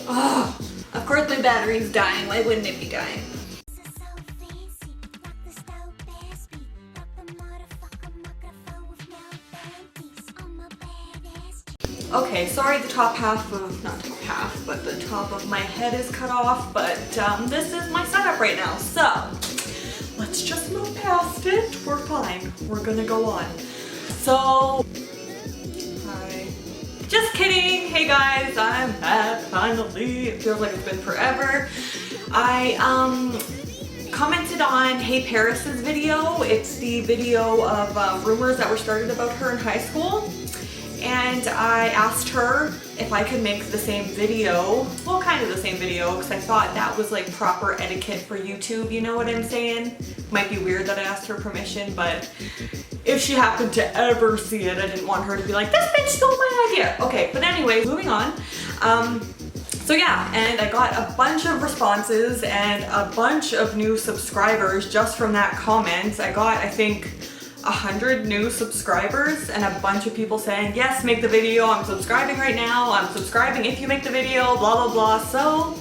Oh, of course my battery's dying. Why wouldn't it be dying? Okay, sorry the top half of, not top half, but the top of my head is cut off, but this is my setup right now, so let's just move past it. We're fine. We're gonna go on. So, hi. Just kidding. Hey guys, I'm back finally. It feels like it's been forever. I commented on Hey Paris's video. It's the video of rumors that were started about her in high school. And I asked her if I could make the same video, well, kind of the same video, because I thought that was like proper etiquette for YouTube, you know what I'm saying? Might be weird that I asked her permission, but if she happened to ever see it, I didn't want her to be like, this bitch stole my idea. Okay, but anyway, moving on. So yeah, and I got a bunch of responses and a bunch of new subscribers just from that comment. I got, I think, 100 new subscribers and a bunch of people saying, yes, make the video, I'm subscribing right now, I'm subscribing if you make the video, blah blah blah. So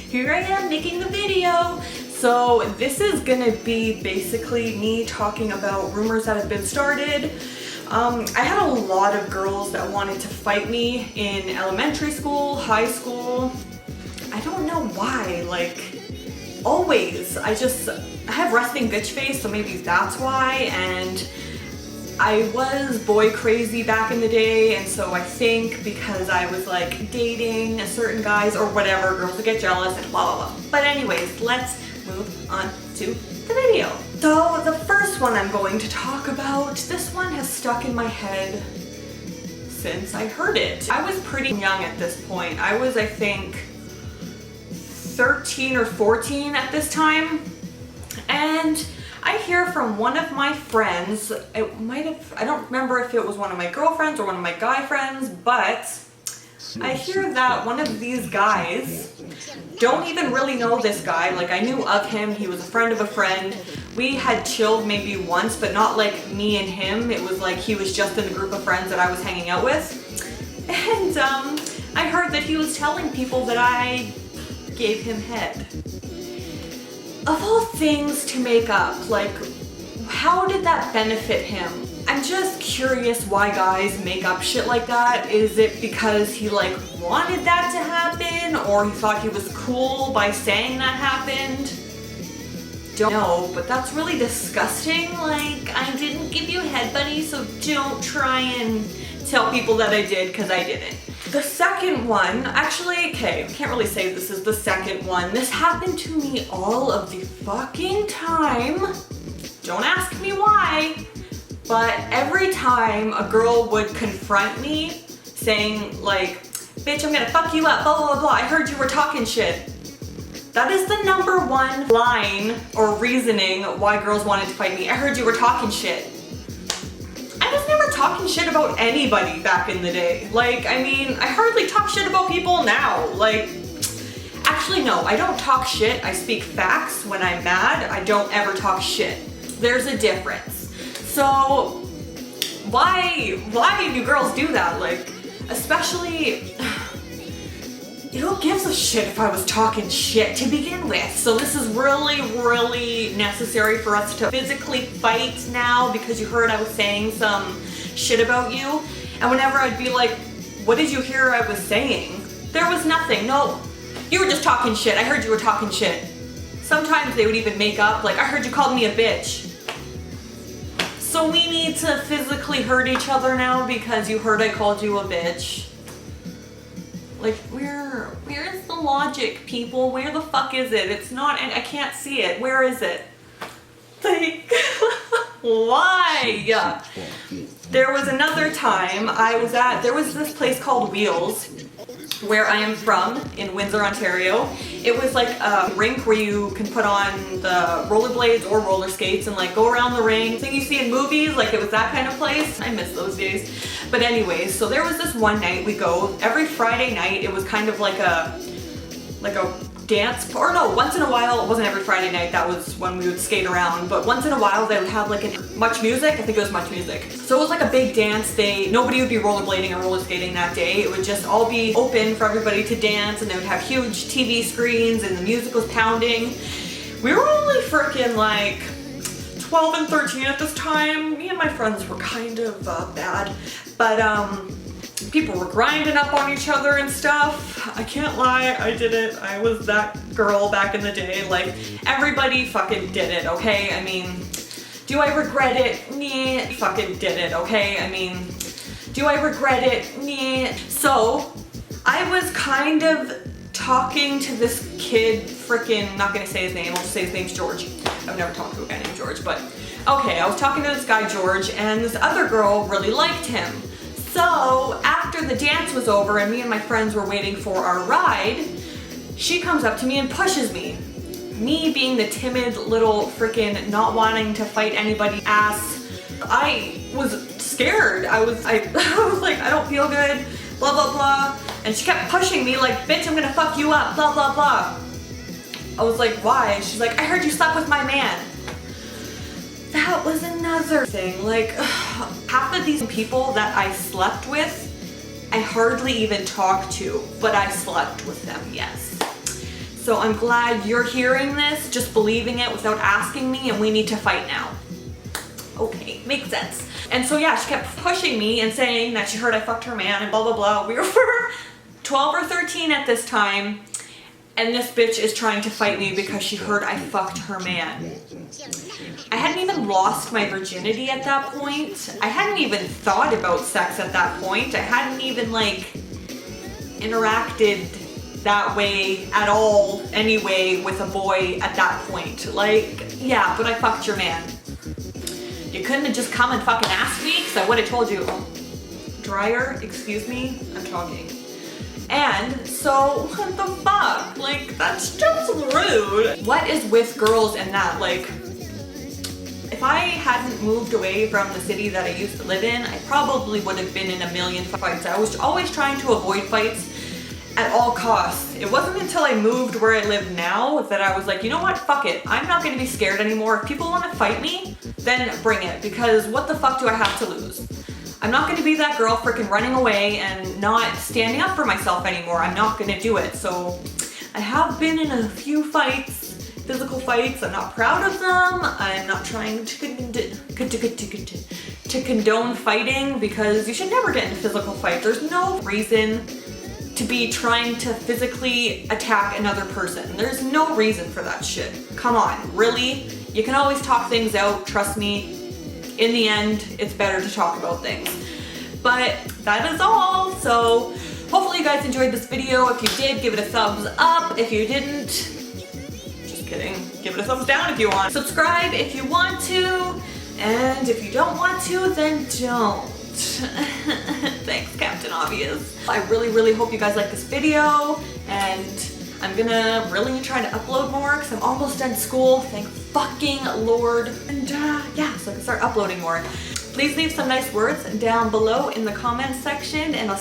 here I am making the video. So this is gonna be basically me talking about rumors that have been started. I had a lot of girls that wanted to fight me in elementary school, high school. I don't know why, like always. I have resting bitch face, so maybe that's why. And I was boy crazy back in the day, and so I think because I was like dating certain guys or whatever, girls would get jealous and blah blah blah. But anyways, let's move on to the video. So the first one I'm going to talk about, this one has stuck in my head since I heard it. I was pretty young at this point. I was, I think, 13 or 14 at this time, and I hear from one of my friends, it might have, I don't remember if it was one of my girlfriends or one of my guy friends, but I hear that one of these guys, don't even really know this guy, like I knew of him, he was a friend of a friend, we had chilled maybe once, but not like me and him, it was like he was just in the group of friends that I was hanging out with, and I heard that he was telling people that I gave him head. Of all things to make up, like, how did that benefit him? I'm just curious why guys make up shit like that. Is it because he like wanted that to happen, or he thought he was cool by saying that happened? Don't know, but that's really disgusting. Like, I didn't give you head, buddy, so don't try and tell people that I did, because I didn't. The second one, actually, okay, I can't really say this is the second one. This happened to me all of the fucking time. Don't ask me why, but every time a girl would confront me saying like, bitch, I'm gonna fuck you up, blah, blah, blah, I heard you were talking shit. That is the #1 line or reasoning why girls wanted to fight me. I heard you were talking shit. I was never talking shit about anybody back in the day. Like, I mean, I hardly talk shit about people now. Like, actually no, I don't talk shit. I speak facts. When I'm mad, I don't ever talk shit. There's a difference. So, why do girls do that? Like, especially, who gives a shit if I was talking shit to begin with? So this is really, really necessary for us to physically fight now because you heard I was saying some shit about you. And whenever I'd be like, what did you hear I was saying? There was nothing. No, you were just talking shit. I heard you were talking shit. Sometimes they would even make up, like, I heard you called me a bitch. So we need to physically hurt each other now because you heard I called you a bitch. Like, where's the logic, people? Where the fuck is it? It's not, I can't see it. Where is it? Like, why? There was another time there was this place called Wheels, where I am from, in Windsor, Ontario. It was like a rink where you can put on the rollerblades or roller skates and like go around the ring. Thing you see in movies, like it was that kind of place. I miss those days. But anyways, so there was this one night we go, every Friday night, it was kind of like a dance, or no, once in a while, it wasn't every Friday night, that was when we would skate around, but once in a while they would have like Much Music, I think it was Much Music. So it was like a big dance day. Nobody would be rollerblading or roller skating that day. It would just all be open for everybody to dance, and they would have huge TV screens and the music was pounding. We were only freaking like 12 and 13 at this time. Me and my friends were kind of bad, but people were grinding up on each other and stuff. I can't lie, I did it. I was that girl back in the day. Like, everybody fucking did it, okay? I mean, do I regret it? Nah, fucking did it, okay? I mean, do I regret it? Nah. So, I was kind of talking to this kid, freaking, not gonna say his name, I'll just say his name's George. I've never talked to a guy named George, but okay, I was talking to this guy George, and this other girl really liked him. So after the dance was over and me and my friends were waiting for our ride, she comes up to me and pushes me. Me being the timid little freaking not wanting to fight anybody ass, I was scared. I was like, I don't feel good, blah, blah, blah. And she kept pushing me like, bitch, I'm gonna fuck you up, blah, blah, blah. I was like, why? She's like, I heard you slept with my man. That was another thing. Like, half of these people that I slept with, I hardly even talked to, but I slept with them, yes. So I'm glad you're hearing this, just believing it without asking me, and we need to fight now. Okay, makes sense. And so yeah, she kept pushing me and saying that she heard I fucked her man and blah, blah, blah. We were 12 or 13 at this time, and this bitch is trying to fight me because she heard I fucked her man. I hadn't even lost my virginity at that point. I hadn't even thought about sex at that point. I hadn't even like interacted that way at all anyway with a boy at that point. Like, yeah, but I fucked your man. You couldn't have just come and fucking asked me, because I would have told you. Oh, dryer, excuse me, I'm talking. And so, what the fuck? Like, that's just rude. What is with girls and that? Like, if I hadn't moved away from the city that I used to live in, I probably would have been in a million fights. I was always trying to avoid fights at all costs. It wasn't until I moved where I live now that I was like, you know what, fuck it. I'm not gonna be scared anymore. If people wanna fight me, then bring it, because what the fuck do I have to lose? I'm not gonna be that girl freaking running away and not standing up for myself anymore. I'm not gonna do it. So I have been in a few fights, physical fights. I'm not proud of them. I'm not trying to condone fighting, because you should never get into physical fight. There's no reason to be trying to physically attack another person. There's no reason for that shit. Come on, really? You can always talk things out, trust me. In the end, it's better to talk about things. But that is all. So hopefully you guys enjoyed this video. If you did, give it a thumbs up. If you didn't, just kidding, give it a thumbs down if you want. Subscribe if you want to, and if you don't want to, then don't. Thanks, Captain Obvious. I really hope you guys like this video, and I'm gonna really try to upload more because I'm almost done school, thank fucking Lord. And yeah, so I can start uploading more. Please leave some nice words down below in the comments section, and I'll